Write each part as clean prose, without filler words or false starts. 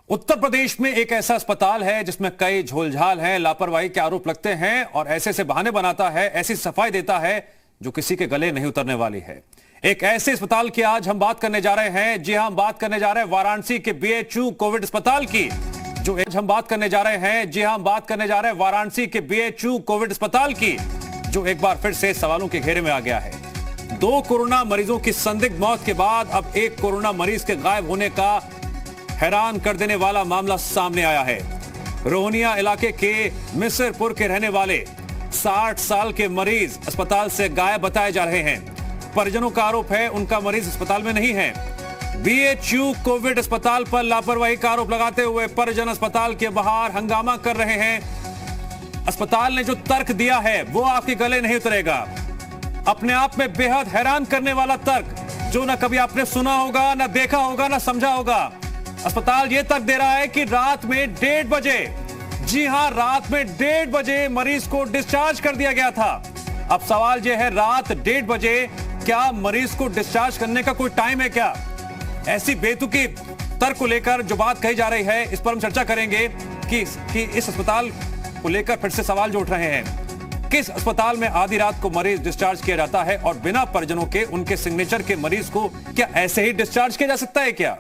उत्तर प्रदेश में एक ऐसा अस्पताल है जिसमें कई झोलझाल हैं, लापरवाही के आरोप लगते हैं और ऐसे से बहाने बनाता है, ऐसी सफाई देता है जो किसी के गले नहीं उतरने वाली है। एक ऐसे अस्पताल की आज हम बात करने जा रहे हैं। जी हां, हम बात करने जा रहे हैं वाराणसी के बीएचयू कोविड अस्पताल की। जो आज हम बात करने जा रहे हैं, जी हां, हम बात करने जा रहे हैं वाराणसी के बीएचयू कोविड अस्पताल की, जो एक बार फिर से सवालों के घेरे में आ गया है। 2 कोरोना मरीजों की संदिग्ध मौत के बाद अब एक कोरोना मरीज के गायब होने का हैरान कर देने वाला मामला सामने आया है। रोहनिया इलाके के मिसरपुर के रहने वाले 60 साल के मरीज अस्पताल से गायब बताए जा रहे हैं। परिजनों का आरोप है उनका मरीज अस्पताल में नहीं है। बीएचयू कोविड अस्पताल पर लापरवाही का आरोप लगाते हुए परिजन अस्पताल के बाहर हंगामा कर रहे हैं। अस्पताल ने जो तर्क दिया है वो आपके गले नहीं उतरेगा। अपने आप में बेहद हैरान करने वाला तर्क, जो ना कभी आपने सुना होगा, ना देखा होगा, ना समझा होगा। अस्पताल यह तक दे रहा है कि रात में 1:30 बजे, जी हां, रात में 1:30 बजे मरीज को डिस्चार्ज कर दिया गया था। अब सवाल यह है, रात 1:30 बजे क्या मरीज को डिस्चार्ज करने का कोई टाइम है क्या? ऐसी बेतुकी तर्क को लेकर जो बात कही जा रही है, इस पर हम चर्चा करेंगे कि इस अस्पताल को लेकर फिर से सवाल जो उठ रहे हैं। किस अस्पताल में आधी रात को मरीज डिस्चार्ज किया जाता है और बिना परिजनों के, उनके सिग्नेचर के मरीज को क्या ऐसे ही डिस्चार्ज किया जा सकता है क्या?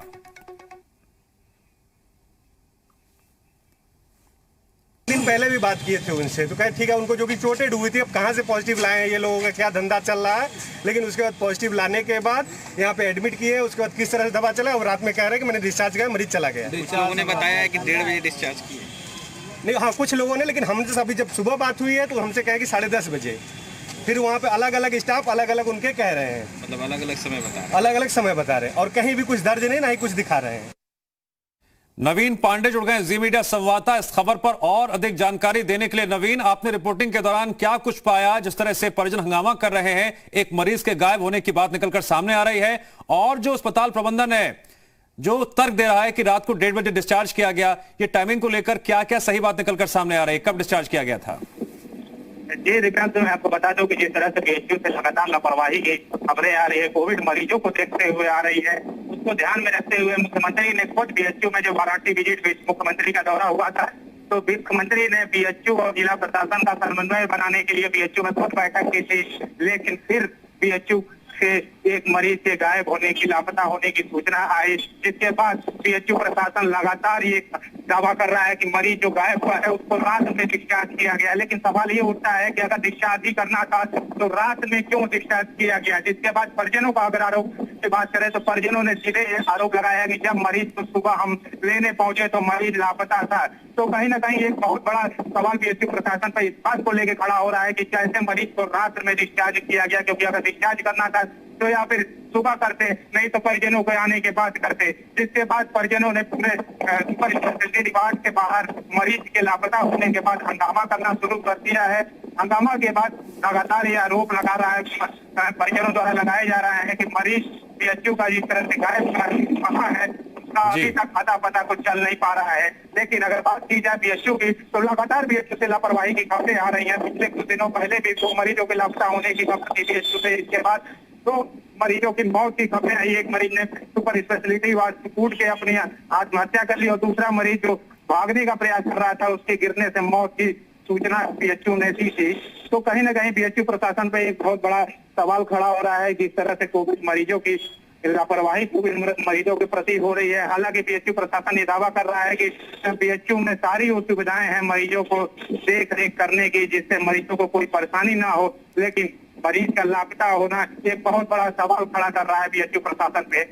दिन पहले भी बात किए थे उनसे, तो कहे ठीक है, उनको जो भी चोटें हुई थी, अब कहाँ से पॉजिटिव लाए हैं, ये लोगों का क्या धंधा चल रहा है। लेकिन उसके बाद पॉजिटिव लाने के बाद यहाँ पे एडमिट किए, उसके बाद किस तरह से दवा चला और रात में कह रहे हैं कि मैंने डिस्चार्ज किया, मरीज चला गया। लोगों ने बताया है कि 1:30 बजे डिस्चार्ज किए। नहीं, हाँ, कुछ लोगों ने, लेकिन हमसे अभी जब सुबह बात हुई है तो हमसे कहे कि 10:30 बजे। फिर वहाँ पे अलग अलग स्टाफ अलग अलग उनके कह रहे हैं, मतलब अलग अलग समय बता रहे हैं। अलग अलग समय बता रहे हैं और कहीं भी कुछ दर्ज नहीं, ना ही कुछ दिखा रहे हैं। नवीन पांडे जुड़ गए जी मीडिया संवाददाता इस खबर पर और अधिक जानकारी देने के लिए। नवीन, आपने रिपोर्टिंग के दौरान क्या कुछ पाया? जिस तरह से परिजन हंगामा कर रहे हैं, एक मरीज के गायब होने की बात निकलकर सामने आ रही है, और जो अस्पताल प्रबंधन है जो तर्क दे रहा है कि रात को 1:30 बजे डिस्चार्ज किया गया, ये टाइमिंग को लेकर क्या क्या सही बात निकलकर सामने आ रही है? कब डिस्चार्ज किया गया था? जी दिव्यांग, मैं आपको बता दूं कि जिस तरह से बीएचयू से लगातार लापरवाही की खबरें आ रही है, कोविड मरीजों को देखते हुए आ रही है, उसको ध्यान में रखते हुए मुख्यमंत्री ने खुद बीएचयू में जो वाराणसी विजिट मुख्यमंत्री का दौरा हुआ था, तो मुख्यमंत्री ने बीएचयू और जिला प्रशासन का समन्वय बनाने के लिए बीएचयू में खुद बैठक की थी। लेकिन फिर बीएचयू से एक मरीज के गायब होने की, लापता होने की सूचना आई, जिसके बाद बीएचयू प्रशासन लगातार ये दावा कर रहा है कि मरीज जो गायब हुआ है उसको रात में डिस्चार्ज किया गया। लेकिन सवाल ये उठता है कि अगर डिस्चार्ज ही करना था तो रात में क्यों डिस्चार्ज किया गया? जिसके बाद परिजनों का अगर आरोप की बात करें तो परिजनों ने सीधे आरोप लगाया कि जब मरीज को सुबह हम लेने पहुंचे तो मरीज लापता था। तो कहीं ना कहीं एक बहुत बड़ा सवाल बीएचयू प्रशासन पर इस बात को लेकर खड़ा हो रहा है कि कैसे मरीज को रात में डिस्चार्ज किया गया, क्योंकि अगर डिस्चार्ज करना था तो या फिर सुबह करते, नहीं तो परिजनों को आने के बाद करते। जिसके बाद परिजनों ने पूरे सुपर स्पेशलिटी वार्ड के बाहर मरीज के लापता होने के बाद हंगामा करना शुरू कर दिया है। हंगामा के बाद लगातार ये आरोप लगा रहा है, परिजनों द्वारा लगाया जा रहा है कि मरीज बीएचयू का जिस तरह से गायब कहाँ है, अभी तक खाता पता कुछ चल नहीं पा रहा है। लेकिन अगर बात की जाए बीएचयू की, तो लगातार बीएचयू से लापरवाही की खबरें आ रही हैं। पिछले कुछ दिनों पहले भी 2 मरीजों के लापता होने की खबर थी बीएचयू से। इसके बाद 2 मरीजों की मौत की खबरें आई। एक मरीज ने सुपर स्पेशलिटी वार्ड कूद के अपनी आत्महत्या कर ली और दूसरा मरीज जो भागने का प्रयास कर रहा था, उसके गिरने से मौत की सूचना बीएचयू ने दी थी। तो कहीं ना कहीं बीएचयू प्रशासन पे एक बहुत बड़ा सवाल खड़ा हो रहा है, जिस तरह से कोविड मरीजों की लापरवाही कोविड मरीजों के प्रति हो रही है। हालांकि बीएचयू प्रशासन ये दावा कर रहा है कि बीएचयू में सारी वो सुविधाएं हैं मरीजों को देख रेख करने की, जिससे मरीजों को कोई परेशानी ना हो। लेकिन मरीज का लापता होना एक बहुत बड़ा सवाल खड़ा कर रहा है बीएचयू प्रशासन पे।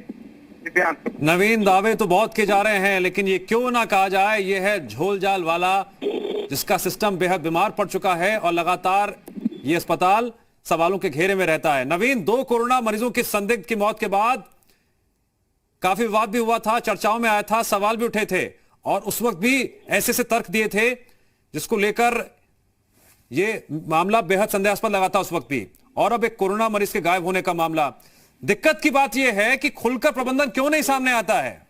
नवीन, दावे तो बहुत किए जा रहे हैं, लेकिन ये क्यों ना कहा जाए, ये है झोलझाल वाला, जिसका सिस्टम बेहद बीमार पड़ चुका है और लगातार ये अस्पताल सवालों के घेरे में रहता है। नवीन, 2 कोरोना मरीजों की संदिग्ध की मौत के बाद काफी विवाद भी हुआ था, चर्चाओं में आया था, सवाल भी उठे थे और उस वक्त भी ऐसे से तर्क दिए थे जिसको लेकर ये मामला बेहद संदेहास्पद लगा था उस वक्त भी। और अब एक कोरोना मरीज के गायब होने का मामला। दिक्कत की बात यह है कि खुलकर प्रबंधन क्यों नहीं सामने आता है?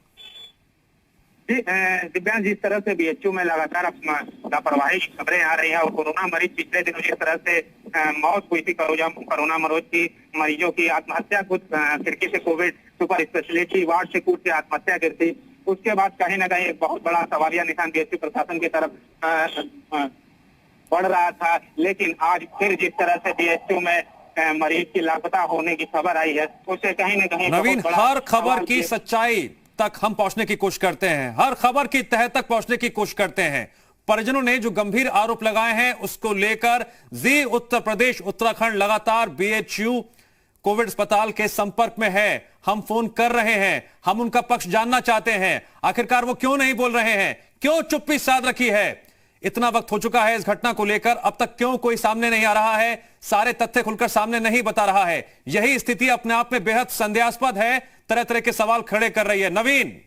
दिव्यांग, जिस तरह से बीएचयू में लगातार लापरवाही की खबरें आ रही है और कोरोना मरीज पिछले दिनों जिस तरह से मौत हुई थी, कोरोना मरीजों की आत्महत्या, कुछ खिड़की से कोविड सुपर स्पेशलिटी वार्ड से कूद के आत्महत्या की थी। उसके बाद कहीं ना कहीं एक बहुत बड़ा सवालिया निशान बीएचयू प्रशासन की तरफ बढ़ रहा था। लेकिन आज फिर जिस तरह से बीएचयू में मरीज की लापता होने की खबर आई है, उससे कहीं ना कहीं नवीन, हर खबर की सच्चाई तक हम पहुंचने की कोशिश करते हैं, हर खबर की तह तक पहुंचने की कोशिश करते हैं। परिजनों ने जो गंभीर आरोप लगाए हैं उसको लेकर जी उत्तर प्रदेश उत्तराखंड लगातार बीएचयू कोविड अस्पताल के संपर्क में है। हम फोन कर रहे हैं, हम उनका पक्ष जानना चाहते हैं, आखिरकार वो क्यों नहीं बोल रहे हैं, क्यों चुप्पी साध रखी है। इतना वक्त हो चुका है इस घटना को लेकर, अब तक क्यों कोई सामने नहीं आ रहा है, सारे तथ्य खुलकर सामने नहीं बता रहा है। यही स्थिति अपने आप में बेहद संदेहास्पद है, तरह तरह के सवाल खड़े कर रही है। नवीन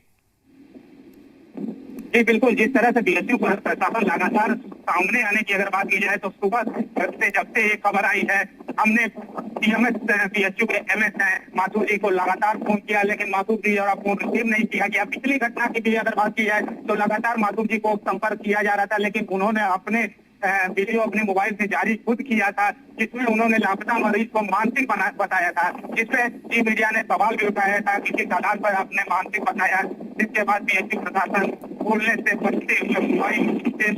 जी बिल्कुल, जिस तरह से बीएचयू प्रशासन लगातार सामने आने की अगर बात की जाए तो सुबह से जब से ये खबर आई है, हमने बीएचयू के एमएस हैं माथुर जी को लगातार फोन किया, लेकिन माथुर जी और फोन रिसीव नहीं किया गया। पिछली घटना की भी अगर बात की जाए तो लगातार माथुर जी को संपर्क किया जा रहा था, लेकिन उन्होंने अपने वीडियो अपने मोबाइल से जारी खुद किया था, जिसमें उन्होंने लापता मरीज को मानसिक बताया था, जिसमें जी मीडिया ने सवाल भी उठाया था कि किस आधार पर आपने मानसिक बताया। जिसके बाद बीएचयू प्रशासन बोलने से बचते हुए मोबाइल से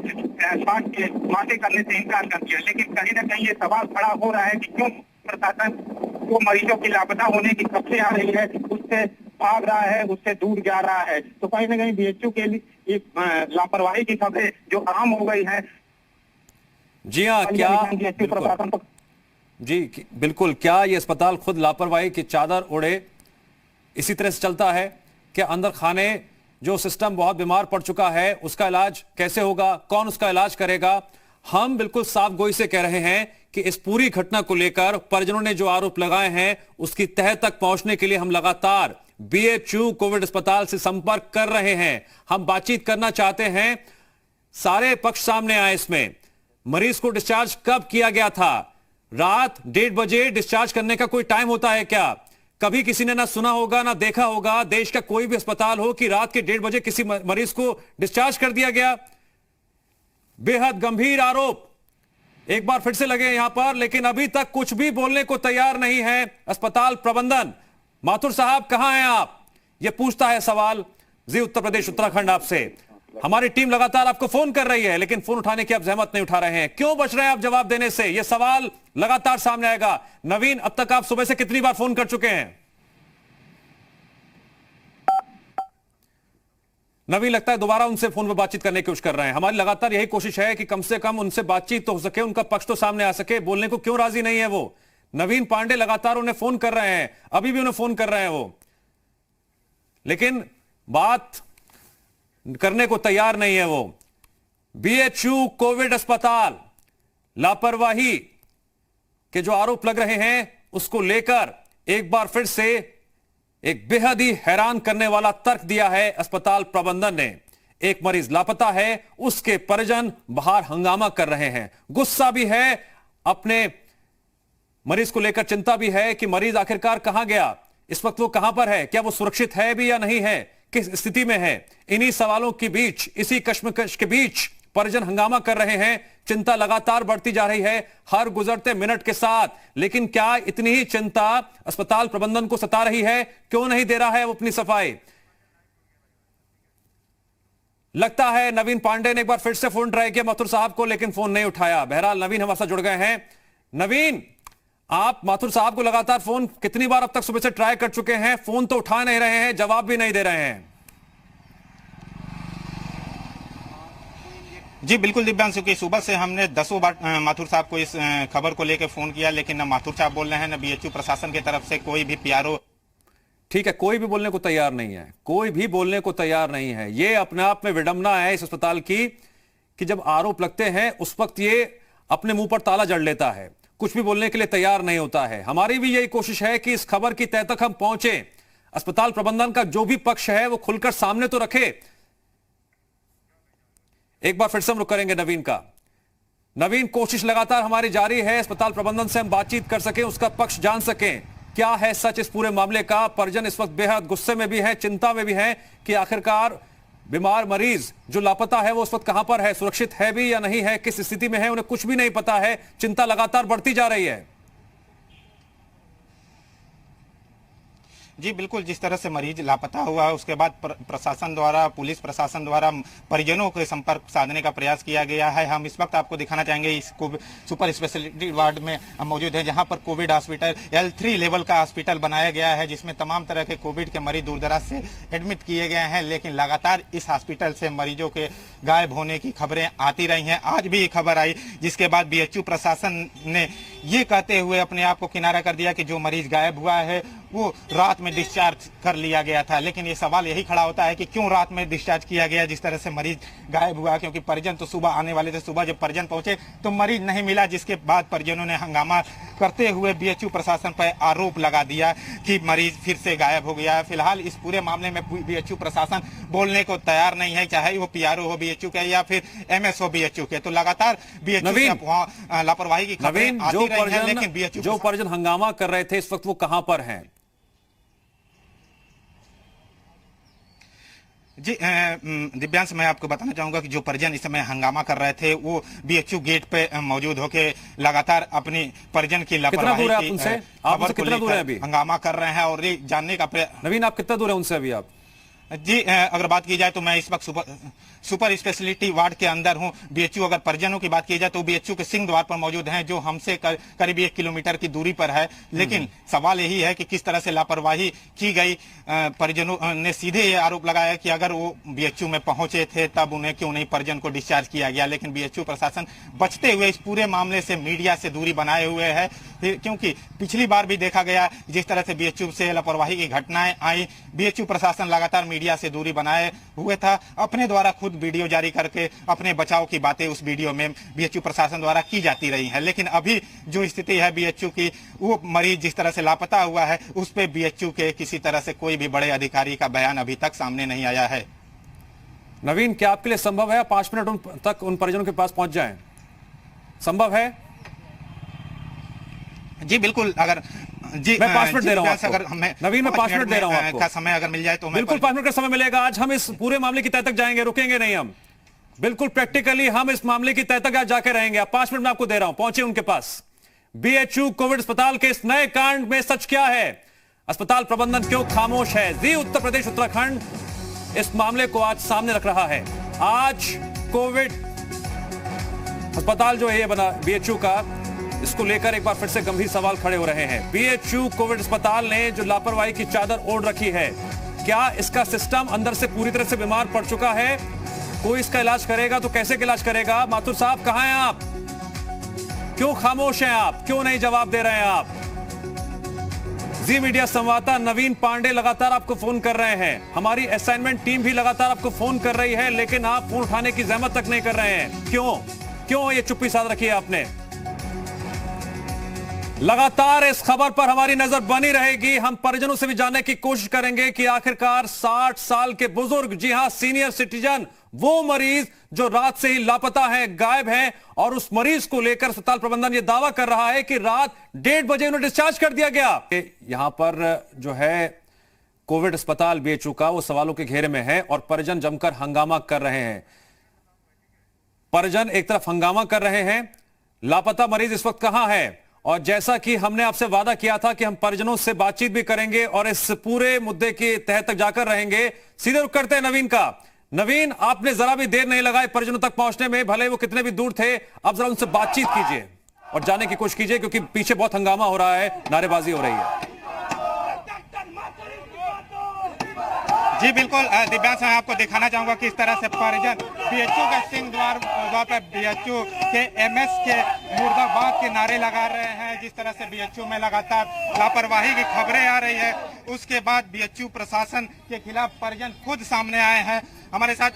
बातें करने से इनकार कर दिया। लेकिन कहीं ना कहीं ये सवाल खड़ा हो रहा है कि क्यों प्रशासन को मरीजों की लापता होने की खबरें आ रही है, उससे भाग रहा है, उससे दूर जा रहा है। तो कहीं ना कहीं बीएचयू के लिए लापरवाही की खबरें जो आम हो गई है। जी हाँ, क्या जी बिल्कुल, क्या ये अस्पताल खुद लापरवाही की चादर ओढ़े इसी तरह से चलता है? क्या अंदर खाने जो सिस्टम बहुत बीमार पड़ चुका है उसका इलाज कैसे होगा, कौन उसका इलाज करेगा? हम बिल्कुल साफ गोई से कह रहे हैं कि इस पूरी घटना को लेकर परिजनों ने जो आरोप लगाए हैं उसकी तह तक पहुंचने के लिए हम लगातार बीएचयू कोविड अस्पताल से संपर्क कर रहे हैं। हम बातचीत करना चाहते हैं, सारे पक्ष सामने आए इसमें। मरीज को डिस्चार्ज कब किया गया था? रात 1:30 बजे डिस्चार्ज करने का कोई टाइम होता है क्या? कभी किसी ने ना सुना होगा ना देखा होगा देश का कोई भी अस्पताल हो कि रात के 1:30 बजे किसी मरीज को डिस्चार्ज कर दिया गया। बेहद गंभीर आरोप एक बार फिर से लगे यहां पर, लेकिन अभी तक कुछ भी बोलने को तैयार नहीं है अस्पताल प्रबंधन। माथुर साहब कहां हैं आप? यह पूछता है सवाल जी उत्तर प्रदेश उत्तराखंड आपसे। हमारी टीम लगातार आपको फोन कर रही है, लेकिन फोन उठाने की आप जहमत नहीं उठा रहे हैं। क्यों बच रहे हैं आप जवाब देने से? यह सवाल लगातार सामने आएगा। नवीन, अब तक आप सुबह से कितनी बार फोन कर चुके हैं? नवीन लगता है दोबारा उनसे फोन पर बातचीत करने की कोशिश कर रहे हैं। हमारी लगातार यही कोशिश है कि कम से कम उनसे बातचीत तो हो सके, उनका पक्ष तो सामने आ सके। बोलने को क्यों राजी नहीं है वो? नवीन पांडे लगातार उन्हें फोन कर रहे हैं, अभी भी उन्हें फोन कर रहे हैं वो, लेकिन बात करने को तैयार नहीं है वो। बीएचयू कोविड अस्पताल लापरवाही के जो आरोप लग रहे हैं उसको लेकर एक बार फिर से एक बेहद ही हैरान करने वाला तर्क दिया है अस्पताल प्रबंधन ने। एक मरीज लापता है, उसके परिजन बाहर हंगामा कर रहे हैं। गुस्सा भी है, अपने मरीज को लेकर चिंता भी है कि मरीज आखिरकार कहां गया, इस वक्त वो कहां पर है, क्या वो सुरक्षित है भी या नहीं है, किस स्थिति में है। इन्हीं सवालों के बीच, इसी कश्मकश के बीच परिजन हंगामा कर रहे हैं। चिंता लगातार बढ़ती जा रही है हर गुजरते मिनट के साथ। लेकिन क्या इतनी ही चिंता अस्पताल प्रबंधन को सता रही है? क्यों नहीं दे रहा है वो अपनी सफाई? लगता है नवीन पांडे ने एक बार फिर से फोन ट्राई किया माथुर साहब को, लेकिन फोन नहीं उठाया। बहरहाल नवीन हमारे साथ जुड़ गए हैं। नवीन, आप माथुर साहब को लगातार फोन कितनी बार अब तक सुबह से ट्राई कर चुके हैं? फोन तो उठा नहीं रहे हैं, जवाब भी नहीं दे रहे हैं। जी बिल्कुल दिव्यांशु की सुबह से हमने 10 बार माथुर साहब को इस खबर को लेकर फोन किया, लेकिन न माथुर साहब बोल रहे हैं, न बीएचयू प्रशासन की तरफ से कोई भी पीआरओ। ठीक है, कोई भी बोलने को तैयार नहीं है, कोई भी बोलने को तैयार नहीं है। ये अपने आप में विडंबना है इस अस्पताल की कि जब आरोप लगते हैं उस वक्त ये अपने मुंह पर ताला जड़ लेता है, कुछ भी बोलने के लिए तैयार नहीं होता है। हमारी भी यही कोशिश है कि इस खबर की तह तक हम पहुंचे, अस्पताल प्रबंधन का जो भी पक्ष है वो खुलकर सामने तो रखे। एक बार फिर से हम रुक करेंगे नवीन का। नवीन, कोशिश लगातार हमारी जारी है, अस्पताल प्रबंधन से हम बातचीत कर सकें, उसका पक्ष जान सकें, क्या है सच इस पूरे मामले का। परिजन इस वक्त बेहद गुस्से में भी हैं, चिंता में भी हैं कि आखिरकार बीमार मरीज जो लापता है वो उस वक्त कहां पर है, सुरक्षित है भी या नहीं है, किस स्थिति में है, उन्हें कुछ भी नहीं पता है। चिंता लगातार बढ़ती जा रही है। जी बिल्कुल, जिस तरह से मरीज लापता हुआ है उसके बाद प्रशासन द्वारा, पुलिस प्रशासन द्वारा परिजनों के संपर्क साधने का प्रयास किया गया है। हम इस वक्त आपको दिखाना चाहेंगे इस सुपर स्पेशलिटी वार्ड में हम मौजूद हैं, जहां पर कोविड हॉस्पिटल L3 लेवल का हॉस्पिटल बनाया गया है, जिसमें तमाम तरह के कोविड के मरीज दूर दराज से एडमिट किए गए हैं। लेकिन लगातार इस हॉस्पिटल से मरीजों के गायब होने की खबरें आती रही हैं। आज भी एक खबर आई जिसके बाद BHU प्रशासन ने ये कहते हुए अपने आप को किनारा कर दिया कि जो मरीज गायब हुआ है वो रात में डिस्चार्ज कर लिया गया था। लेकिन ये सवाल यही खड़ा होता है कि क्यों रात में डिस्चार्ज किया गया जिस तरह से मरीज गायब हुआ, क्योंकि परिजन तो सुबह आने वाले थे। सुबह जब परिजन पहुंचे तो मरीज नहीं मिला, जिसके बाद परिजनों ने हंगामा करते हुए BHU प्रशासन पर आरोप लगा दिया कि मरीज फिर से गायब हो गया है। फिलहाल इस पूरे मामले में BHU प्रशासन बोलने को तैयार नहीं है, चाहे वो PRO हो BHU के या फिर MS हो BHU के। तो लगातार BHU की लापरवाही की खबरें आती रही हैं, लेकिन BHU जो परिजन हंगामा कर रहे थे इस वक्त वो कहां पर हैं? जी दिव्यांश, मैं आपको बताना चाहूंगा कि जो परिजन इस समय हंगामा कर रहे थे वो BHU गेट पे मौजूद होके लगातार अपनी परिजन की लापरवाही की खबर को लेकर हंगामा कर रहे हैं और ये जानने का नवीन, आप कितना दूर है उनसे अभी? आप जी अगर बात की जाए तो मैं इस वक्त सुपर स्पेशलिटी वार्ड के अंदर हूं। BHU अगर परिजनों की बात की जाए तो BHU के सिंह द्वार पर मौजूद हैं, जो हमसे करीब 1 किलोमीटर की दूरी पर है। लेकिन सवाल यही है कि किस तरह से लापरवाही की गई। परिजनों ने सीधे ये आरोप लगाया कि अगर वो BHU में पहुंचे थे तब उन्हें क्यों नहीं परिजन को डिस्चार्ज किया गया। लेकिन BHU प्रशासन बचते हुए इस पूरे मामले से मीडिया से दूरी बनाए हुए है, क्योंकि पिछली बार भी देखा गया जिस तरह से BHU से लापरवाही की घटनाएं आई, BHU प्रशासन लगातार मीडिया से दूरी बनाए हुए था। अपने द्वारा खुद वीडियो जारी करके अपने बचाव की बातें उस वीडियो में BHU प्रशासन द्वारा की जाती रही हैं। लेकिन अभी जो स्थिति है BHU की, वो मरीज जिस तरह से लापता हुआ है उस पे BHU के किसी तरह से कोई भी बड़े अधिकारी का बयान अभी तक सामने नहीं आया है। नवीन, क्या आपके लिए संभव है 5 मिनट तक उन परिजनों के पास पहुंच जाएं? संभव है? जी बिल्कुल, अगर जी मैं 5 मिनट दे रहा हूं आपको। अगर हमें नवीन, मैं 5 मिनट दे रहा हूं आपको का समय अगर मिल जाए तो बिल्कुल 5 मिनट का समय मिलेगा। आज हम इस पूरे मामले की तह तक जाएंगे, रुकेंगे नहीं हम। बिल्कुल प्रैक्टिकली हम इस मामले की तह तक आज जाके रहेंगे। 5 मिनट में आपको दे रहा हूं, पहुंचे उनके पास। BHU कोविड अस्पताल के इस नए कांड में सच क्या है? अस्पताल प्रबंधन क्यों खामोश है? जी उत्तर प्रदेश उत्तराखंड इस मामले को आज सामने रख रहा है। आज कोविड अस्पताल जो है ये बना BHU का, इसको लेकर एक बार फिर से गंभीर सवाल खड़े हो रहे हैं। BHU कोविड अस्पताल ने जो लापरवाही की चादर ओढ़ रखी है, क्या इसका सिस्टम अंदर से पूरी तरह से बीमार पड़ चुका है? कोई इसका इलाज करेगा तो कैसे इलाज करेगा? माथुर साहब, कहां हैं आप? क्यों खामोश हैं आप? क्यों नहीं जवाब दे रहे हैं आप? जी मीडिया संवाददाता नवीन पांडे लगातार आपको फोन कर रहे हैं। हमारी असाइनमेंट टीम भी लगातार आपको फोन कर रही है, लेकिन आप फोन उठाने की जहमत तक नहीं कर रहे हैं। क्यों ये चुप्पी साध रखी है आपने? लगातार इस खबर पर हमारी नजर बनी रहेगी। हम परिजनों से भी जानने की कोशिश करेंगे कि आखिरकार 60 साल के बुजुर्ग, जी हां सीनियर सिटीजन, वो मरीज जो रात से ही लापता है, गायब है, और उस मरीज को लेकर अस्पताल प्रबंधन यह दावा कर रहा है कि रात 1:30 बजे उन्हें डिस्चार्ज कर दिया गया। यहां पर जो है कोविड अस्पताल BHU का, वो सवालों के घेरे में है और परिजन जमकर हंगामा कर रहे हैं। परिजन एक तरफ हंगामा कर रहे हैं, लापता मरीज इस वक्त कहां है, और जैसा कि हमने आपसे वादा किया था कि हम परिजनों से बातचीत भी करेंगे और इस पूरे मुद्दे के तह तक जाकर रहेंगे। सीधे रुख करते हैं नवीन का। नवीन, आपने जरा भी देर नहीं लगाई परिजनों तक पहुंचने में, भले वो कितने भी दूर थे। अब जरा उनसे बातचीत कीजिए और जानने की कोशिश कीजिए, क्योंकि पीछे बहुत हंगामा हो रहा है, नारेबाजी हो रही है। जी बिल्कुल दिव्यांश, मैं आपको दिखाना चाहूंगा कि इस तरह से परिजन BHU के सिंह द्वार पर BHU के MS के मुर्दाबाद के नारे लगा रहे हैं। जिस तरह से BHU में लगातार लापरवाही की खबरें आ रही है, उसके बाद BHU प्रशासन के खिलाफ परिजन खुद सामने आए हैं। हमारे साथ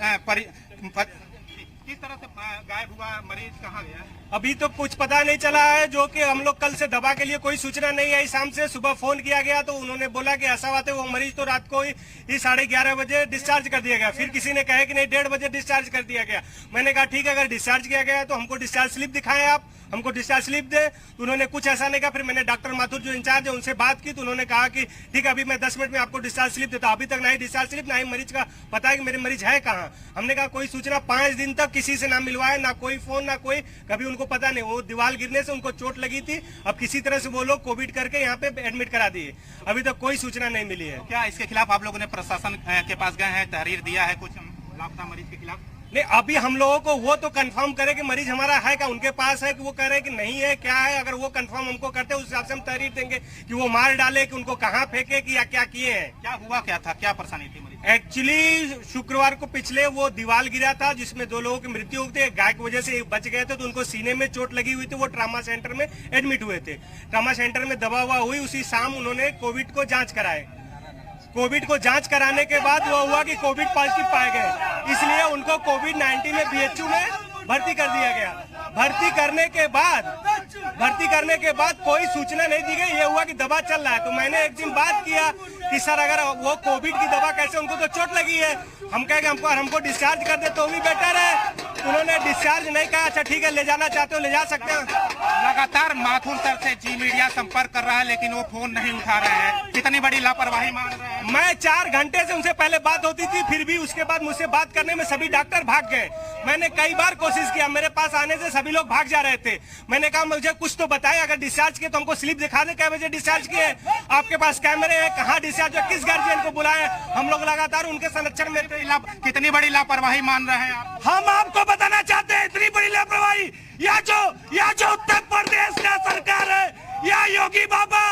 किस तरह से गायब हुआ मरीज, कहाँ गया? अभी तो कुछ पता नहीं चला है, जो कि हम लोग कल से दवा के लिए कोई सूचना नहीं आई। शाम से सुबह फोन किया गया तो उन्होंने बोला कि ऐसा बात है, वो मरीज तो रात को ही 11:30 बजे डिस्चार्ज कर दिया गया। फिर किसी ने कहा कि नहीं 1:30 बजे डिस्चार्ज कर दिया गया। मैंने कहा ठीक है, अगर डिस्चार्ज किया गया तो हमको डिस्चार्ज स्लिप दिखाएं, आप हमको डिस्चार्ज स्लिप दे। तो उन्होंने कुछ ऐसा नहीं कहा। फिर मैंने डॉक्टर माथुर जो इंचार्ज है उनसे बात की तो उन्होंने कहा कि ठीक है, अभी मैं 10 मिनट में आपको डिस्चार्ज स्लिप देता हूं। अभी तक ना ही डिस्चार्ज स्लिप, ना ही मरीज का पता है कि मेरे मरीज है कहाँ। हमने कहा कोई सूचना 5 दिन तक किसी से ना मिलवाए, ना कोई फोन, ना कोई, कभी उनको पता नहीं, वो दीवार गिरने से उनको चोट लगी थी। अब किसी तरह से वो लोग कोविड करके यहाँ पे एडमिट करा दिए, अभी तक कोई सूचना नहीं मिली है। क्या इसके खिलाफ आप लोगों ने प्रशासन के पास गए हैं, तहरीर दिया है कुछ लापता मरीज के खिलाफ? नहीं, अभी हम लोगों को वो तो कंफर्म करे कि मरीज हमारा है क्या, उनके पास है कि वो कह रहे हैं कि नहीं है, क्या है। अगर वो कंफर्म हमको करते हैं उस हिसाब से हम तहरीर देंगे कि वो मार डाले, कि उनको कहाँ फेंके, कि या क्या किए हैं। क्या हुआ, क्या था, क्या परेशानी थी मरीज? एक्चुअली शुक्रवार को पिछले वो दीवार गिरा था जिसमें 2 लोगों की मृत्यु हुई थी। गाय की वजह से बच गए थे, तो उनको सीने में चोट लगी हुई थी, वो ट्रामा सेंटर में एडमिट हुए थे। ट्रामा सेंटर में दवा हुआ हुई, उसी शाम उन्होंने कोविड को जांच कराए। कोविड को जांच कराने के बाद वो हुआ कि कोविड पॉजिटिव पाए गए, इसलिए उनको कोविड-19 में बीएचयू में भर्ती कर दिया गया। भर्ती करने के बाद कोई सूचना नहीं दी गई, ये हुआ कि दवा चल रहा है। तो मैंने एक दिन बात किया कि सर अगर वो कोविड की दवा कैसे, उनको तो चोट लगी है, हम कहेंगे हमको डिस्चार्ज कर दे तो भी बेटर है। उन्होंने डिस्चार्ज नहीं कहा, अच्छा ठीक है ले जाना चाहते हो ले जा सकते हैं। लगातार माथुर सर से जी मीडिया संपर्क कर रहा है लेकिन वो फोन नहीं उठा रहे हैं, कितनी बड़ी लापरवाही मान रहे हैं? मैं 4 घंटे से उनसे पहले बात होती थी, फिर भी उसके बाद मुझसे बात करने में सभी डॉक्टर भाग गए। मैंने कई बार कोशिश किया, मेरे पास आने से सभी लोग भाग जा रहे थे। मैंने कहा मुझे कुछ तो बताएं, अगर डिस्चार्ज किए तो हमको स्लिप दिखा दे, क्या बजे डिस्चार्ज किए, आपके पास कैमरे हैं, कहाँ डिस्चार्ज है, किस गार्जियन को बुलाएं। हम लोग लगातार उनके संरक्षण में। कितनी बड़ी लापरवाही मान रहे हैं आप? हम आपको बताना चाहते हैं इतनी बड़ी लापरवाही, या जो उत्तर प्रदेश का सरकार है, या योगी बाबा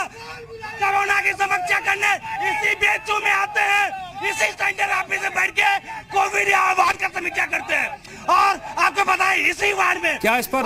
कोरोना की समीक्षा करने इसी बीएचयू में आते हैं, इसी सेंटर ऑफिस में बैठ के कोविड या वार्ड का समीक्षा करते हैं। और आपको पता है इसी वार्ड में क्या इस पर